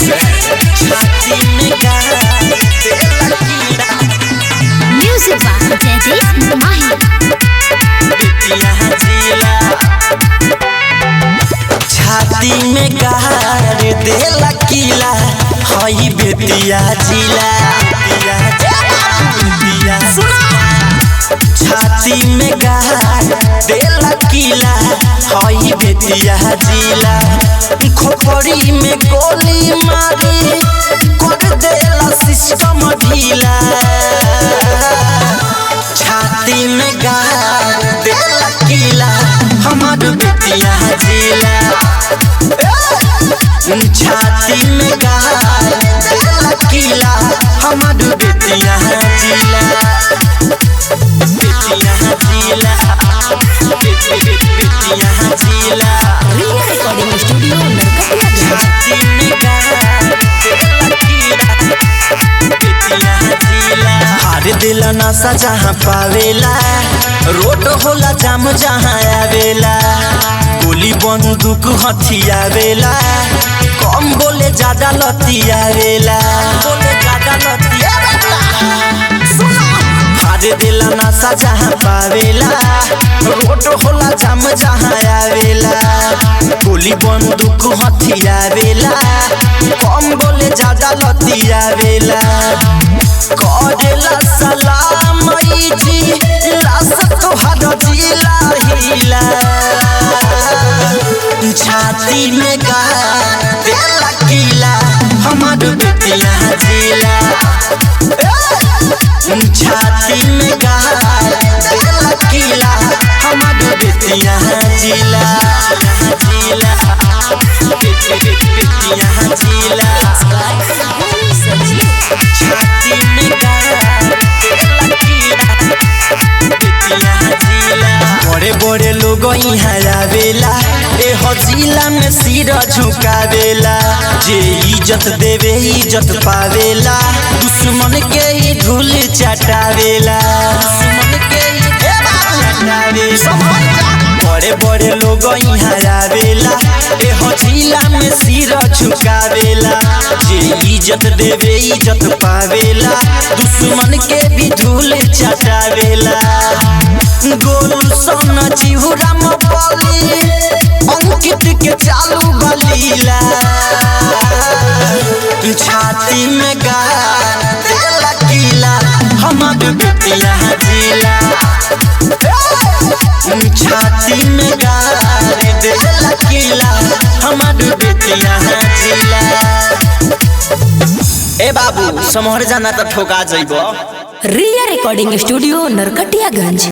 छाती में गाड़ देला कीड़ा। म्यूजिक बाय जयदीप माही। बेतिया जिला छाती में गाड़ देला कीड़ा हई बेतिया जिला। छाती में गाड़ देला कीड़ा हई बेतिया जिला। खोपड़ी में गोली मारी कर देला सिस्टम ढीला। छाती में गाड़ देला कीड़ा हमार बेतिया जिला। छाती में गाड़ देला कीड़ा हमार बेतिया जिला। बेतिया जिला बेतिया जिला। रिया रिकॉर्डिंग स्टूडियो नरकटिया। छाती में गाड़ देला कीड़ा बेतिया जिला। हार दिला नशा जहाँ पावेला रोड होला जाम जहाँ आवेला। गोली बंदूक हथियावेला कम बोले ज्यादा लतियावेला। हार दिला नशा जहाँ पावेला रोड होला जाम जहाँ आवेला। गोली बंदूक हथियावेला कम बोले ज्यादा लतियावेला। करेला सलाम जी लाश तोहर जिला हिला। छाती में गाड़ देला कीड़ा हमार बेतिया जिला। छाती में गाड़ देला कीड़ा हमार बेतिया जिला। बेतिया जिला। छाती में गाड़ देला कीड़ा बेतिया जिला। बड़े बड़े लोग यहाँ आवेला ए जिला में सिर झुकावेला। जे इज्जत देवे इज्जत पावेला दुश्मन के ही धूल चटावेला। बड़े बड़े लोग यहाँ आवेला ए जिला में सिर झुकावेला। जे इज्जत देवे इज्जत पावेला दुश्मन के भी धूल चटावेला। गोलू सोना चिहुरा मपली अंकित के चालू बलीला। छाती में गाड़ देला कीड़ा हमार बेतिया जिला। छाती में गाड़ देला कीड़ा हमार बेतिया जिला। ए बाबू समहर जाना तो ठोका जइबो। रिया रिकॉर्डिंग स्टूडियो नरकटियागंज।